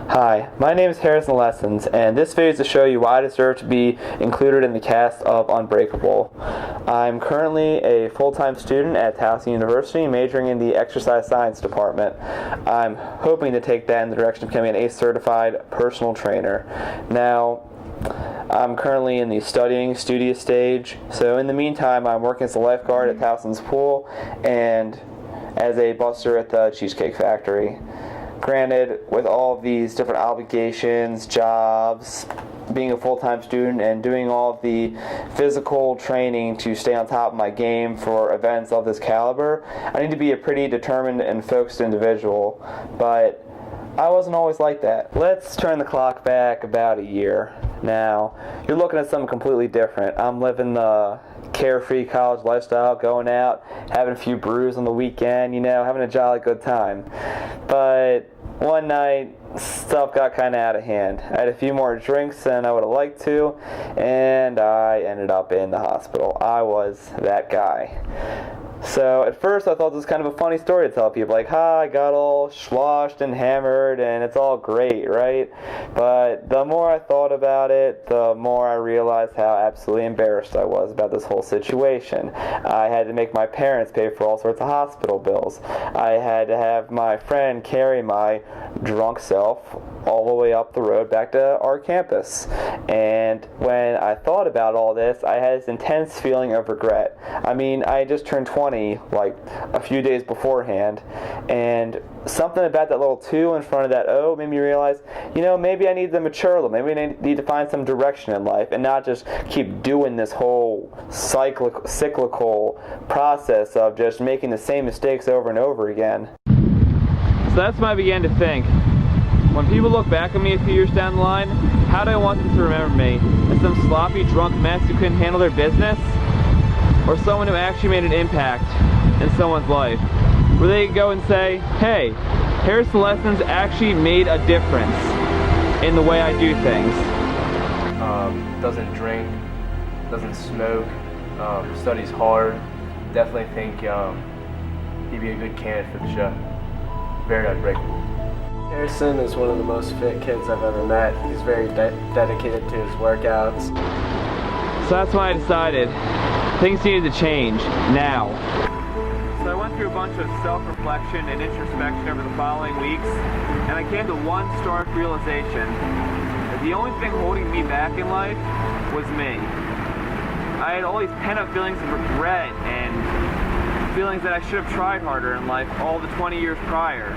Hi, my name is Harrison Lessons, and this video is to show you why I deserve to be included in the cast of Unbreakable. I'm currently a full-time student at Towson University, majoring in the exercise science department. I'm hoping to take that in the direction of becoming an ACE certified personal trainer. Now, I'm currently in the studious stage, so in the meantime I'm working as a lifeguard at Towson's pool and as a busser at the Cheesecake Factory. Granted, with all of these different obligations, jobs, being a full-time student, and doing all of the physical training to stay on top of my game for events of this caliber, I need to be a pretty determined and focused individual, but I wasn't always like that. Let's turn the clock back about a year. Now, you're looking at something completely different. I'm living the carefree college lifestyle, going out, having a few brews on the weekend, having a jolly good time. But one night, stuff got kind of out of hand. I had a few more drinks than I would have liked to, and I ended up in the hospital. I was that guy. So at first I thought this was kind of a funny story to tell people, like, I got all sloshed and hammered and it's all great, right? But the more I thought about it, the more I realized how absolutely embarrassed I was about this whole situation. I had to make my parents pay for all sorts of hospital bills. I had to have my friend carry my drunk self all the way up the road back to our campus. And when I thought about all this, I had this intense feeling of regret. I mean, I had just turned 20 like a few days beforehand, and something about that little 2 in front of that O made me realize, maybe I need to mature a little. Maybe I need to find some direction in life and not just keep doing this whole cyclical process of just making the same mistakes over and over again. So that's when I began to think, when people look back at me a few years down the line, how do I want them to remember me? As some sloppy, drunk mess who couldn't handle their business? Or someone who actually made an impact in someone's life? Where they go and say, hey, Harrison Lessons actually made a difference in the way I do things. Doesn't drink, doesn't smoke, studies hard. Definitely think he'd be a good candidate for the show. Very unbreakable. Harrison is one of the most fit kids I've ever met. He's very dedicated to his workouts. So that's why I decided things needed to change now. So I went through a bunch of self-reflection and introspection over the following weeks, and I came to one stark realization that the only thing holding me back in life was me. I had all these pent-up feelings of regret and feelings that I should have tried harder in life all the 20 years prior.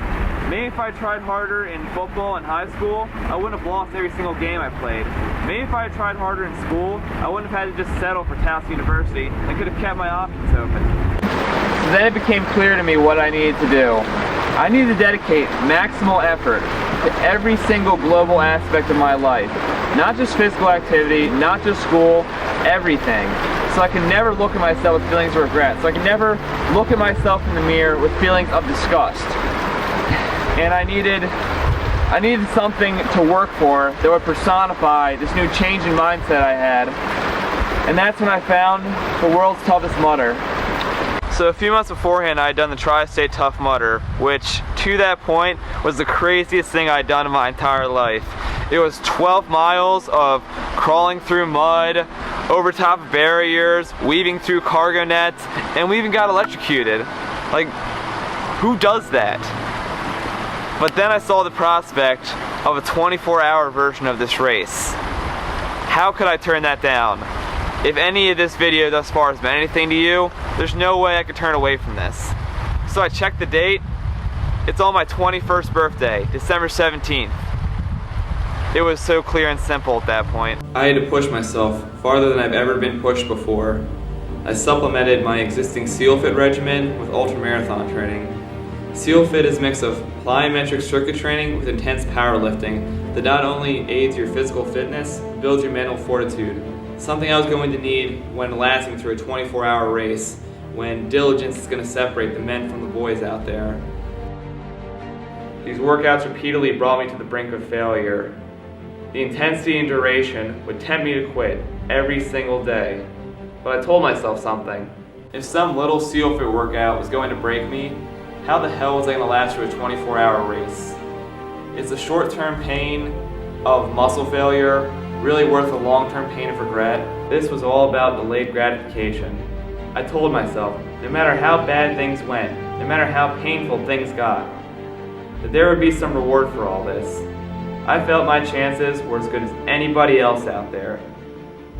Maybe if I tried harder in football in high school, I wouldn't have lost every single game I played. Maybe if I had tried harder in school, I wouldn't have had to just settle for Towson University and could have kept my options open. So then it became clear to me what I needed to do. I needed to dedicate maximal effort to every single global aspect of my life. Not just physical activity, not just school, everything. So I can never look at myself with feelings of regret. So I can never look at myself in the mirror with feelings of disgust. And I needed something to work for that would personify this new change in mindset I had. And that's when I found the world's toughest Mudder. So a few months beforehand, I had done the Tri-State Tough Mudder, which to that point was the craziest thing I'd done in my entire life. It was 12 miles of crawling through mud, over top of barriers, weaving through cargo nets, and we even got electrocuted. Like, who does that? But then I saw the prospect of a 24-hour version of this race. How could I turn that down? If any of this video thus far has meant anything to you, there's no way I could turn away from this. So I checked the date. It's on my 21st birthday, December 17th. It was so clear and simple at that point. I had to push myself farther than I've ever been pushed before. I supplemented my existing SEAL-FIT regimen with ultramarathon training. SEAL-FIT is a mix of plyometric circuit training with intense powerlifting that not only aids your physical fitness, builds your mental fortitude. Something I was going to need when lasting through a 24-hour race, when diligence is going to separate the men from the boys out there. These workouts repeatedly brought me to the brink of failure. The intensity and duration would tempt me to quit every single day. But I told myself something. If some little SEAL-FIT workout was going to break me, how the hell was I going to last through a 24-hour race? is the short-term pain of muscle failure really worth the long-term pain of regret? This was all about delayed gratification. I told myself, no matter how bad things went, no matter how painful things got, that there would be some reward for all this. I felt my chances were as good as anybody else out there.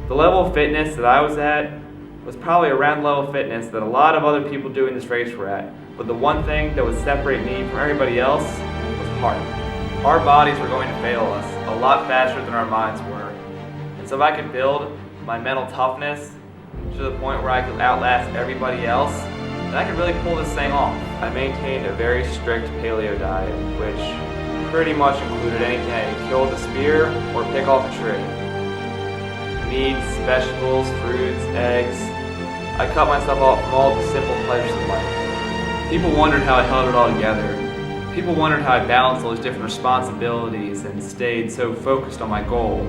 The level of fitness that I was at was probably around the level of fitness that a lot of other people doing this race were at. But the one thing that would separate me from everybody else was heart. Our bodies were going to fail us a lot faster than our minds were. And so if I could build my mental toughness to the point where I could outlast everybody else, then I could really pull this thing off. I maintained a very strict paleo diet, which pretty much included anything I could kill with a spear or pick off a tree. Meats, vegetables, fruits, eggs. I cut myself off from all the simple pleasures of life. People wondered how I held it all together. People wondered how I balanced all these different responsibilities and stayed so focused on my goal.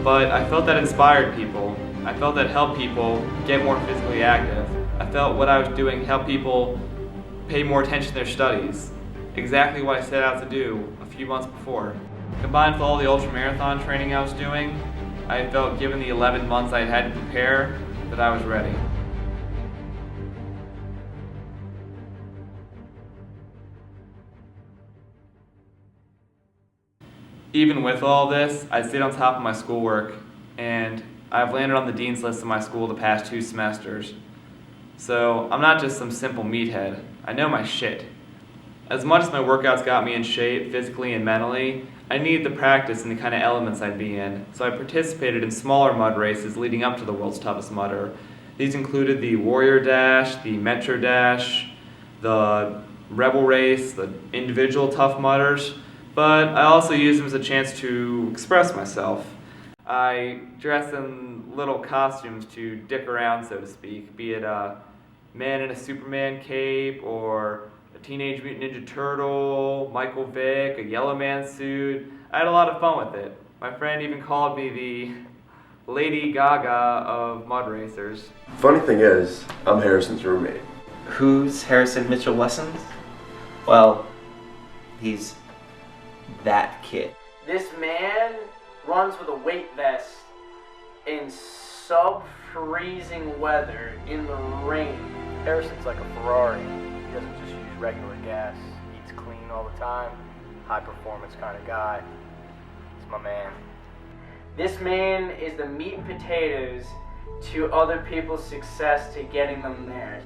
But I felt that inspired people. I felt that helped people get more physically active. I felt what I was doing helped people pay more attention to their studies. Exactly what I set out to do a few months before. Combined with all the ultramarathon training I was doing, I felt, given the 11 months I had to prepare, that I was ready. Even with all this, I stayed on top of my schoolwork, and I've landed on the dean's list of my school the past 2 semesters. So I'm not just some simple meathead. I know my shit. As much as my workouts got me in shape physically and mentally, I needed the practice and the kind of elements I'd be in, so I participated in smaller mud races leading up to the world's toughest mudder. These included the Warrior Dash, the Metro Dash, the Rebel Race, the individual Tough Mudders, but I also used them as a chance to express myself. I dressed in little costumes to dick around, so to speak, be it a man in a Superman cape or a Teenage Mutant Ninja Turtle, Michael Vick, a Yellow Man suit. I had a lot of fun with it. My friend even called me the Lady Gaga of mud racers. Funny thing is, I'm Harrison's roommate. Who's Harrison Mitchell Lessons? Well, he's that kid. This man runs with a weight vest in sub-freezing weather in the rain. Harrison's like a Ferrari. He doesn't just use regular gas. Eats clean all the time. High performance kind of guy. He's my man. This man is the meat and potatoes to other people's success to getting them there.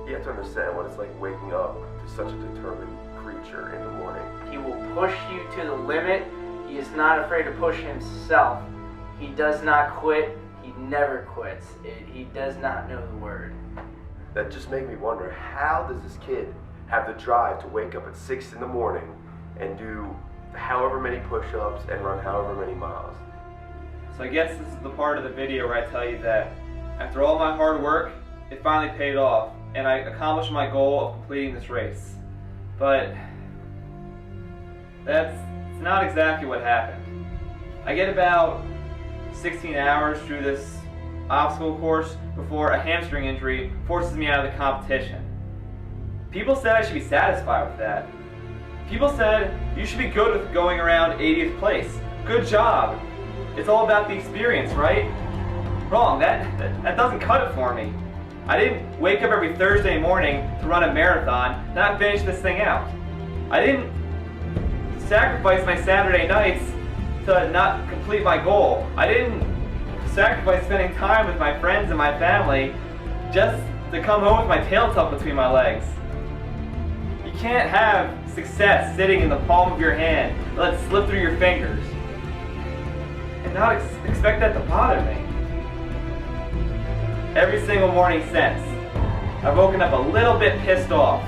You have to understand what it's like waking up to such a determined creature in the morning. He will push you to the limit. He is not afraid to push himself. He does not quit. He never quits. He does not know the word. That just made me wonder, how does this kid have the drive to wake up at 6 in the morning and do however many push-ups and run however many miles? So I guess this is the part of the video where I tell you that after all my hard work, it finally paid off, and I accomplished my goal of completing this race. But that's not exactly what happened. I get about 16 hours through this obstacle course before a hamstring injury forces me out of the competition. People said I should be satisfied with that. People said, you should be good with going around 80th place. Good job. It's all about the experience, right? Wrong, that doesn't cut it for me. I didn't wake up every Thursday morning to run a marathon, not finish this thing out. I didn't sacrifice my Saturday nights to not complete my goal. I didn't sacrifice spending time with my friends and my family just to come home with my tail tucked between my legs. You can't have success sitting in the palm of your hand, let it slip through your fingers, and not expect that to bother me. Every single morning since, I've woken up a little bit pissed off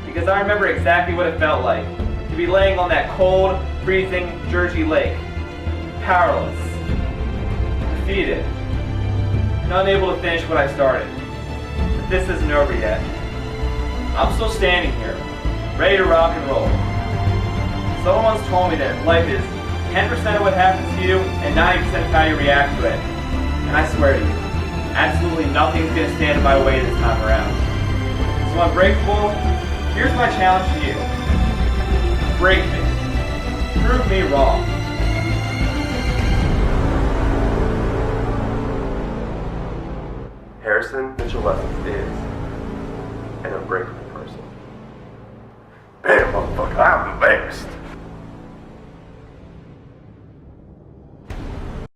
because I remember exactly what it felt like to be laying on that cold, freezing Jersey lake, powerless, defeated, and unable to finish what I started. But this isn't over yet. I'm still standing here, ready to rock and roll. Someone once told me that life is 10% of what happens to you and 90% of how you react to it. And I swear to you, absolutely nothing's going to stand in my way this time around. So Unbreakable, here's my challenge to you. Break me. Prove me wrong. Harrison Mitchell Lessons is an unbreakable person. Bam, motherfucker, I'm the best.